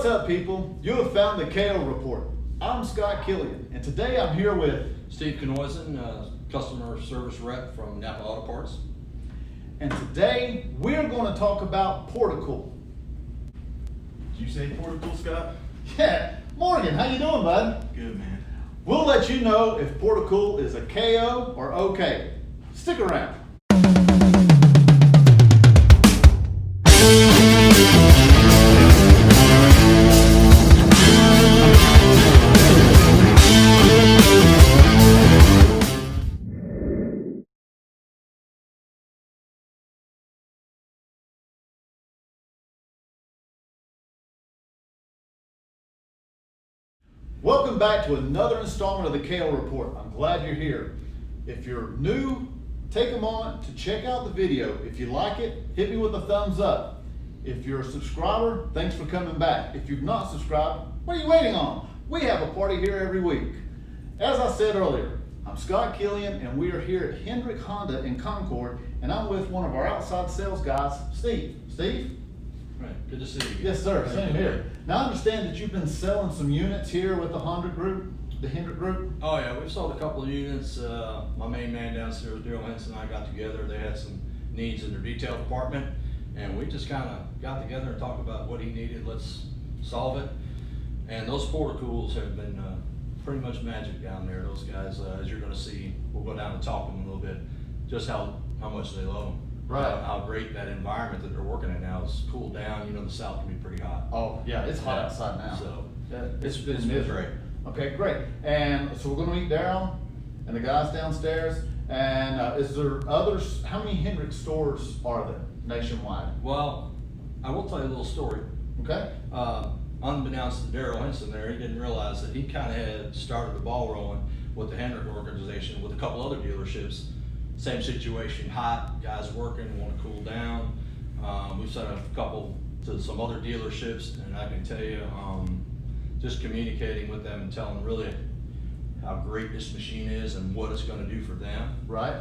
What's up, people? You have found the KO Report. I'm Scott Killian, and today I'm here with Steve Knoisen, customer service rep from Napa Auto Parts. And today we're going to talk about Portacool. Did you say Portacool, Scott? Yeah, Morgan, how you doing, bud? Good, man. We'll let you know if Portacool is a KO or OK. Stick around. Welcome back to another installment of the KO Report. I'm glad you're here. If you're new, take a moment to check out the video. If you like it, hit me with a thumbs up. If you're a subscriber, thanks for coming back. If you've not subscribed, what are you waiting on? We have a party here every week. As I said earlier, I'm Scott Killian, and we are here at Hendrick Honda in Concord, and I'm with one of our outside sales guys, Steve. Steve? Right, good to see you. Yes, sir. Same here. Now, I understand that you've been selling some units here with the Honda Group, the Hendrick Group. Oh yeah, we've sold a couple of units. My main man downstairs, Daryl Henson, and I got together. They had some needs in their detail department, and we just kind of got together and talked about what he needed. Let's solve it. And those Portacools have been pretty much magic down there. Those guys, as you're going to see, we'll go down and talk to them a little bit, just how much they love them. Right. How great that environment that they're working in now is cooled down. You know, the South can be pretty hot. Oh, yeah, it's hot outside now. So It's been it's miserable. great. Okay, great. And so we're going to meet Daryl and the guys downstairs. And is there others? How many Hendrick stores are there nationwide? Well, I will tell you a little story. Okay. Unbeknownst to Daryl Henson there, he didn't realize that he kind of had started the ball rolling with the Hendrick organization with a couple other dealerships. Same situation, hot, guys working, want to cool down. We've sent a couple to some other dealerships, and I can tell you, just communicating with them and telling them really how great this machine is and what it's going to do for them. Right.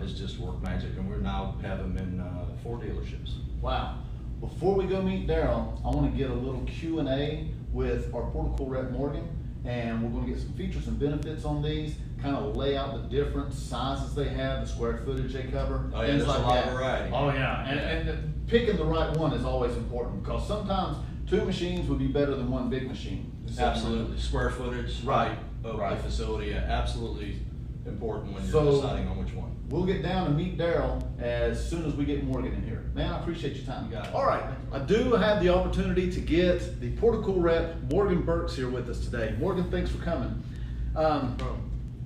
It's just work magic, and we're now have them in 4 dealerships. Wow. Before we go meet Daryl, I want to get a little Q&A with our Portacool rep Morgan, and we're going to get some features and benefits on these, kind of lay out the different sizes they have, the square footage they cover, Oh yeah, things there's like a lot that. of variety. Oh yeah, and picking the right one is always important, because sometimes 2 machines would be better than 1 big machine. Absolutely, square footage, Right. of Right. the facility, yeah, absolutely important when you're So- deciding on which one. We'll get down and meet Daryl as soon as we get Morgan in here. Man, I appreciate your time. You got it. All right, I do have the opportunity to get the Portacool rep, Morgan Burks, here with us today. Morgan, thanks for coming.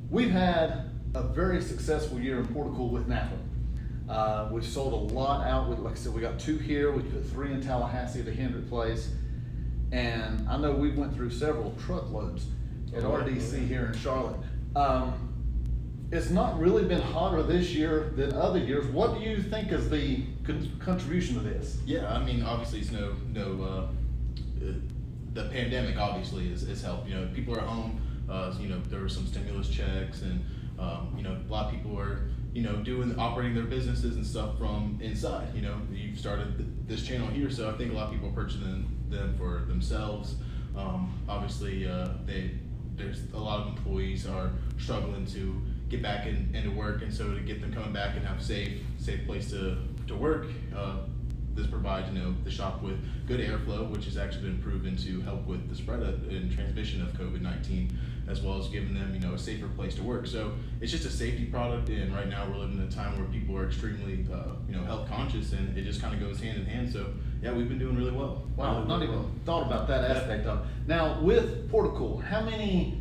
We've had a very successful year in Portacool with Napa. We've sold a lot out. Like I said, we got 2 here. We put 3 in Tallahassee at the Hendrick place. And I know we went through several truckloads at RDC here in Charlotte. It's not really been hotter this year than other years. What do you think is the contribution to this? Yeah, I mean, obviously it's the pandemic obviously has helped. You know, people are at home. You know, there were some stimulus checks, and you know, a lot of people are, you know, operating their businesses and stuff from inside. You know, you've started this channel here, so I think a lot of people are purchasing them for themselves. Obviously, there's a lot of employees are struggling to get back into work, and so to get them coming back and have safe place to work, this provides, you know, the shop with good airflow, which has actually been proven to help with the spread and transmission of COVID-19, as well as giving them, you know, a safer place to work. So it's just a safety product, and right now we're living in a time where people are extremely, you know, health conscious, and it just kind of goes hand in hand. So yeah, we've been doing really well. Wow, not even thought about that aspect of it. Now, with Portacool, how many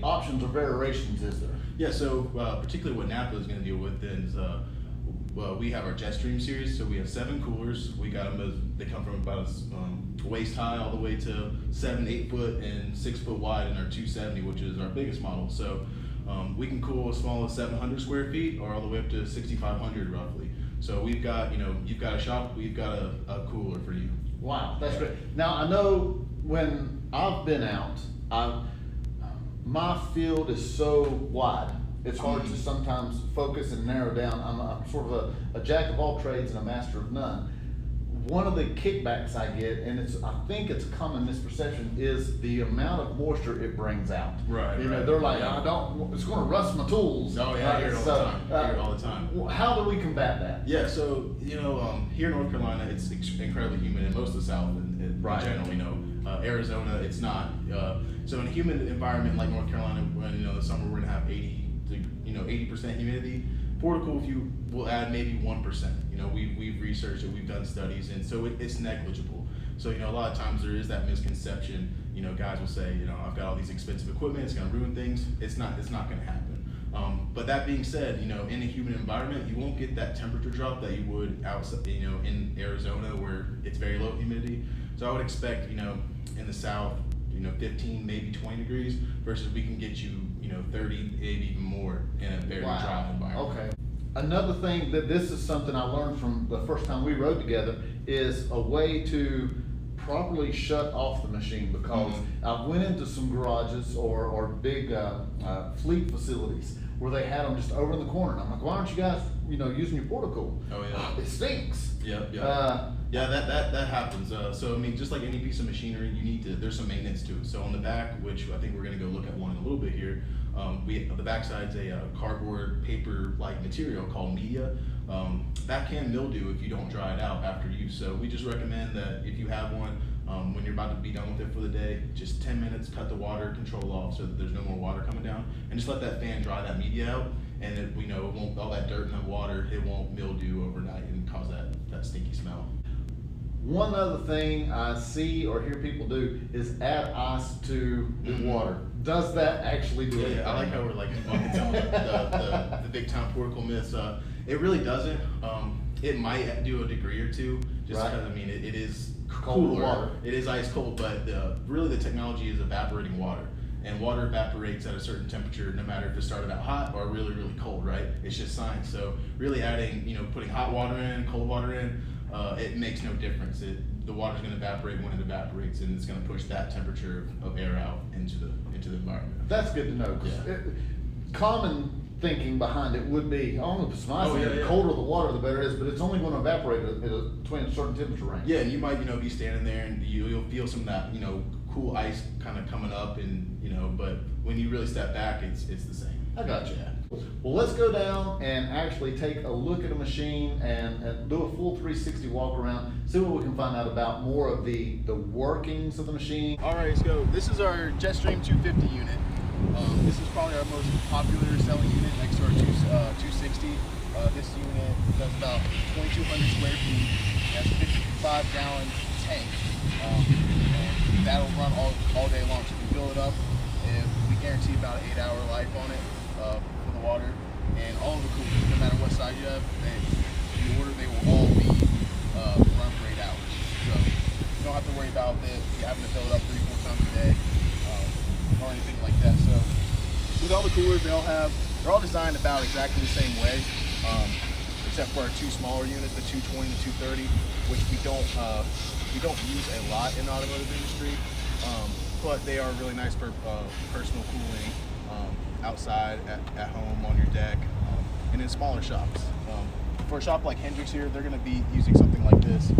options or variations is there? Yeah, so particularly what Napa is going to deal with is we have our Jetstream series, so we have 7 coolers. We got them they come from about waist high all the way to 7, 8 foot and 6 foot wide in our 270, which is our biggest model. So we can cool as small as 700 square feet or all the way up to 6,500 roughly. So we've got, you know, you've got a shop, we've got a cooler for you. Wow, that's great. Now, I know when I've been out, my field is so wide. It's hard to sometimes focus and narrow down. I'm sort of a jack of all trades and a master of none. one of the kickbacks I get, and I think it's a common misperception, is the amount of moisture it brings out. Right, You know, right. they're like, Yeah. it's gonna rust my tools. Oh, yeah, I hear it all the time. I hear it all the time. How do we combat that? Yeah, so here in North Carolina, it's incredibly humid, and most of the South in Right. general, Arizona, it's not. So in a humid environment like North Carolina, when the summer we're gonna have 80% humidity. Portacool, if you will add maybe 1%. We've researched it, we've done studies, and so it's negligible. So a lot of times there is that misconception. Guys will say, I've got all these expensive equipment, it's gonna ruin things. It's not gonna happen. But that being said, in a humid environment, you won't get that temperature drop that you would outside, in Arizona where it's very low humidity. So I would expect, in the South, 15, maybe 20 degrees versus we can get you, 30, maybe even more in a very dry environment. Okay. Another thing this is something I learned from the first time we rode together is a way to properly shut off the machine, because I went into some garages or big fleet facilities where they had them just over in the corner. And I'm like, why aren't you guys, using your Portacool? Oh yeah. It stinks. Yep. Yeah, that happens. So just like any piece of machinery, there's some maintenance to it. So on the back, which I think we're gonna go look at one in a little bit here, the backside's a cardboard paper-like material called media. That can mildew if you don't dry it out after use. So we just recommend that if you have one, when you're about to be done with it for the day, just 10 minutes, cut the water control off so that there's no more water coming down, and just let that fan dry that media out, and it won't, all that dirt in the water, it won't mildew overnight and cause that stinky smell. One other thing I see or hear people do is add ice to the water. Does that actually do it? Yeah, I like how we're like debunking some of the big time Portacool myths. It really doesn't. It might do a degree or two, just because it is Cold cooler. water. It is ice cold, but really the technology is evaporating water. And water evaporates at a certain temperature, no matter if it started out hot or really, really cold, right? It's just science. So really adding, putting hot water in, cold water in, it makes no difference. The water's going to evaporate when it evaporates, and it's going to push that temperature of air out into the environment. That's good to know. 'Cause common thinking behind it would be, I don't know if it's nice, the colder the water, the better it is, but it's only going to evaporate between a certain temperature range. Yeah, and you might be standing there, and you'll feel some of that cool ice kind of coming up, and but when you really step back, it's the same. I got you. Yeah. Well, let's go down and actually take a look at a machine and do a full 360 walk around, see what we can find out about more of the workings of the machine. All right, let's go. This is our Jetstream 250 unit. This is probably our most popular selling unit next to our 260. This unit does about 2,200 square feet. It has a 55-gallon tank, and that'll run all day long. So if you fill it up, we guarantee about an 8-hour life on it for the water. And all of the coolers, no matter what size you have, if you order, they will all be run for 8 hours. So you don't have to worry about you having to fill it up 3-4 times a day or anything like that. So with all the coolers, they're all designed about exactly the same way, except for our two smaller units, the 220 and the 230, which we don't use a lot in the automotive industry. But they are really nice for personal cooling outside, at home, on your deck, and in smaller shops. For a shop like Hendrix here, they're going to be using something like this.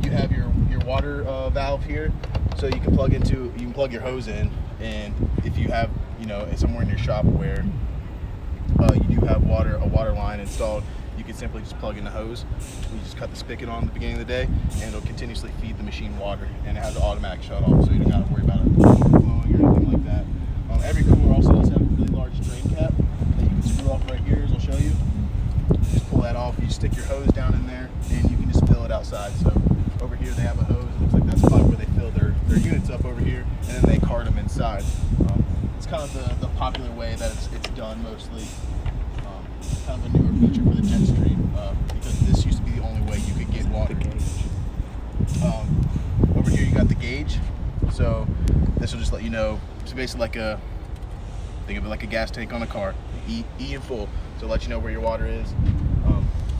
You have your water valve here, so you can plug your hose in, and if you have somewhere in your shop where you do have a water line installed, you can simply just plug in the hose. You just cut the spigot on at the beginning of the day, and it'll continuously feed the machine water, and it has an automatic shut off, so you don't got to worry about it overflowing or anything like that. Every cooler also does have a really large drain cap that you can screw off right here, as I'll show you. Just pull that off, you stick your hose down in there, and you can just fill it outside. So over here they have a hose. It looks like that's probably where they fill their units up over here, and then they cart them inside. It's kind of the popular way that it's done mostly. Kind of a newer feature for the Jetstream, because this used to be the only way you could get water. Over here you got the gauge, so this will just let you know. It's basically think of it like a gas tank on a car, E in full, so it'll let you know where your water is.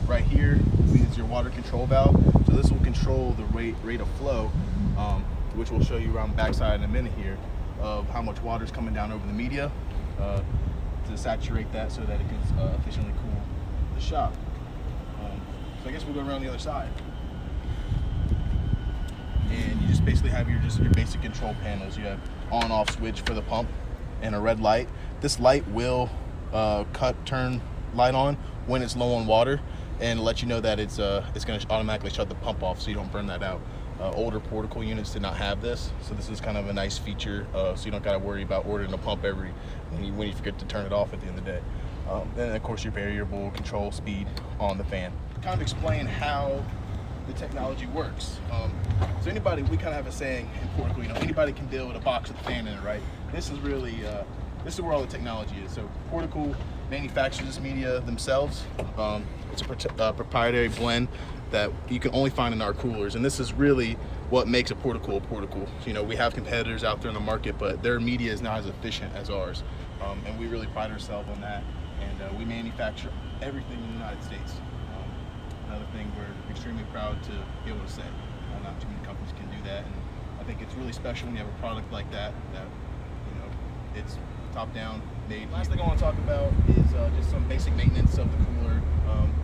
Right here is your water control valve, so this will control the rate of flow, which we'll show you around the backside in a minute here, of how much water is coming down over the media, to saturate that so that it can efficiently cool the shop. So I guess we'll go around the other side. you just basically have your basic control panels. You have on-off switch for the pump and a red light. This light will turn light on when it's low on water and let you know that it's going to automatically shut the pump off so you don't burn that out. Older Portacool units did not have this, so this is kind of a nice feature, so you don't got to worry about ordering a pump when you forget to turn it off at the end of the day. Then of course your variable control speed on the fan. Kind of explain how the technology works. So anybody, we kind of have a saying in Portacool, anybody can build a box with a fan in it, right? This is really, this is where all the technology is. So Portacool manufactures this media themselves. It's a proprietary blend that you can only find in our coolers, and this is really what makes a Portacool. We have competitors out there in the market, but their media is not as efficient as ours, and we really pride ourselves on that. And we manufacture everything in the United States. Another thing we're extremely proud to be able to say. Not too many companies can do that, and I think it's really special when you have a product like that it's top down made. Last thing I want to talk about is just some basic maintenance of the cooler.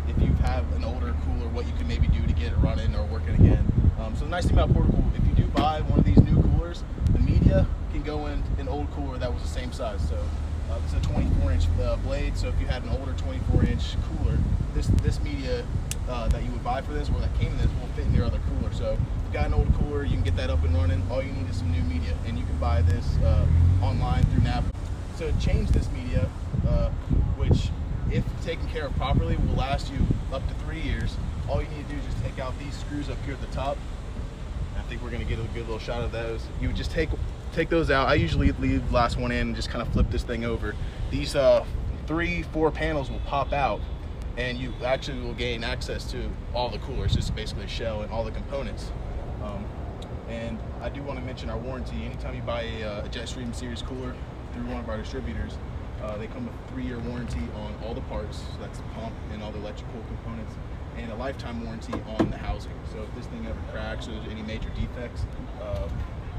If you have an older cooler, what you can maybe do to get it running or working again. So the nice thing about Portacool, if you do buy one of these new coolers, the media can go in an old cooler that was the same size. So this is a 24-inch blade, so if you had an older 24-inch cooler, this media that you would buy for this, or that came in this, will fit in your other cooler. So if you've got an old cooler, you can get that up and running. All you need is some new media, and you can buy this online through Napa. So to change this media, which if taken care of properly will last you up to 3 years, all you need to do is just take out these screws up here at the top. I think we're gonna get a good little shot of those. You would just take those out. I usually leave the last one in and just kind of flip this thing over. These 3-4 panels will pop out, and you actually will gain access to all the coolers, just basically a shell and all the components. And I do want to mention our warranty. Anytime you buy a Jetstream series cooler through one of our distributors, they come with a 3-year warranty on all the parts. So that's the pump and all the electrical components, and a lifetime warranty on the housing. So if this thing ever cracks or there's any major defects,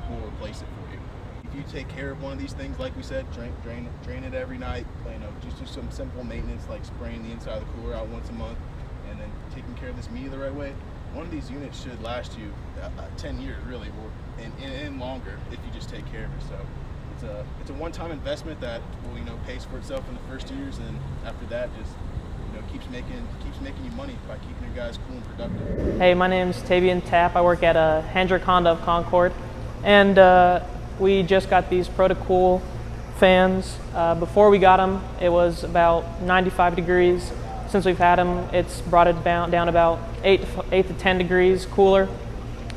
we'll replace it for you. If you take care of one of these things, like we said, drain it every night, just do some simple maintenance like spraying the inside of the cooler out once a month, and then taking care of this media the right way, one of these units should last you 10 years really, and longer if you just take care of it. So it's a one-time investment that will pays for itself in the first years, and after that just keeps making you money by keeping your guys cool and productive. Hey, my name's Tavian Tapp. I work at Hendrick Honda of Concord, and we just got these Portacool fans. Before we got them, it was about 95 degrees. Since we've had them, it's brought it down about 8 to 10 degrees cooler.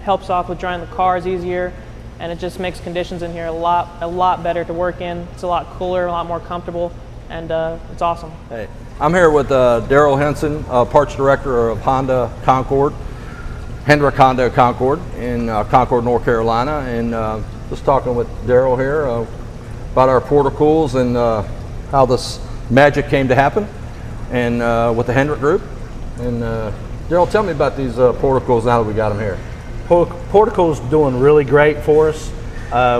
Helps off with drying the cars easier, and it just makes conditions in here a lot better to work in. It's a lot cooler, a lot more comfortable, and it's awesome. Hey, I'm here with Daryl Henson, Parts Director of Honda Concord, Hendrick Honda of Concord in Concord, North Carolina, and just talking with Daryl here about our Portacools and how this magic came to happen, and with the Hendrick Group. And Daryl, tell me about these Portacools now that we got them here. Portacool's doing really great for us.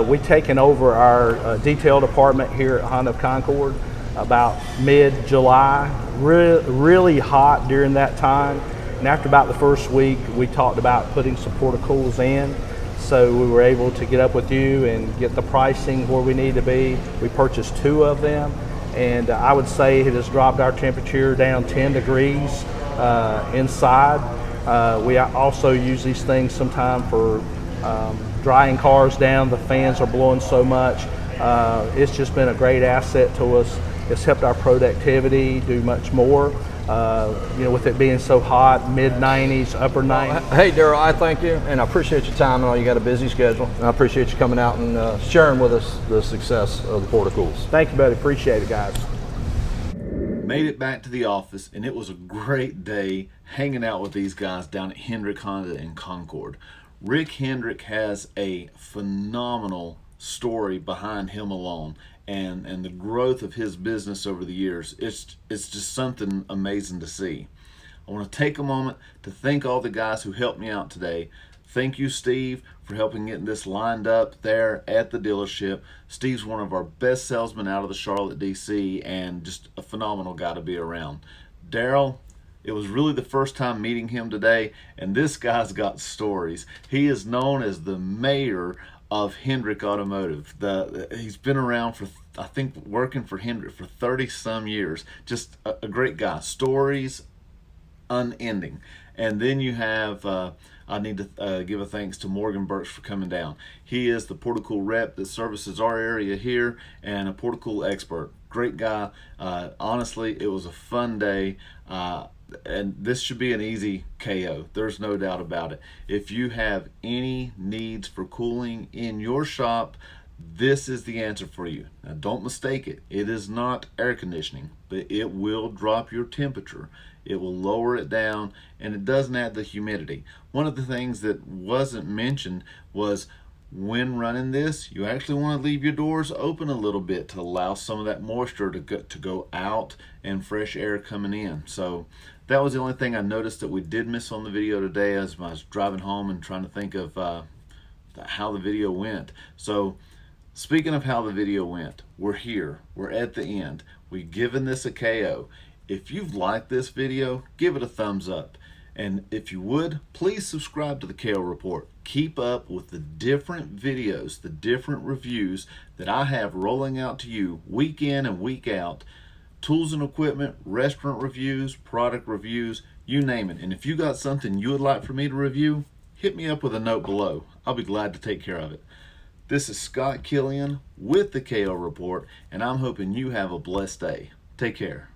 We've taken over our detail department here at Honda of Concord about mid-July, really hot during that time. And after about the first week, we talked about putting some Portacools in. So we were able to get up with you and get the pricing where we need to be. We purchased 2 of them, and I would say it has dropped our temperature down 10 degrees inside. We also use these things sometime for drying cars down. The fans are blowing so much. It's just been a great asset to us. It's helped our productivity do much more. With it being so hot, mid-90s, upper 90s. Hey Daryl, I thank you, and I appreciate your time. I know you got a busy schedule, and I appreciate you coming out and sharing with us the success of the Portacools. Thank you, buddy. Appreciate it, guys. Made it back to the office, and it was a great day hanging out with these guys down at Hendrick Honda in Concord. Rick Hendrick has a phenomenal story behind him alone, and the growth of his business over the years. It's just something amazing to see. I want to take a moment to thank all the guys who helped me out today. Thank you, Steve, for helping getting this lined up there at the dealership. Steve's one of our best salesmen out of the Charlotte, D.C., and just a phenomenal guy to be around. Daryl, It was really the first time meeting him today, and this guy's got stories. He is known as the mayor of Hendrick Automotive. He's been around for, I think, working for Hendrick for 30 some years. Just a great guy. Stories unending. And then you have, I need to give a thanks to Morgan Burks for coming down. He is the Portacool rep that services our area here and a Portacool expert. Great guy. Honestly, it was a fun day. And this should be an easy KO. There's no doubt about it. If you have any needs for cooling in your shop, this is the answer for you. Now, don't mistake it. It is not air conditioning, but it will drop your temperature. It will lower it down, and it doesn't add the humidity. One of the things that wasn't mentioned was when running this, you actually want to leave your doors open a little bit to allow some of that moisture to go out and fresh air coming in. So that was the only thing I noticed that we did miss on the video today as I was driving home and trying to think of how the video went. So speaking of how the video went, we're here. We're at the end. We've given this a KO. If you've liked this video, give it a thumbs up. And if you would, please subscribe to the KO Report. Keep up with the different videos, the different reviews that I have rolling out to you week in and week out. Tools and equipment, restaurant reviews, product reviews, you name it. And if you got something you would like for me to review, hit me up with a note below. I'll be glad to take care of it. This is Scott Killian with the KO Report, and I'm hoping you have a blessed day. Take care.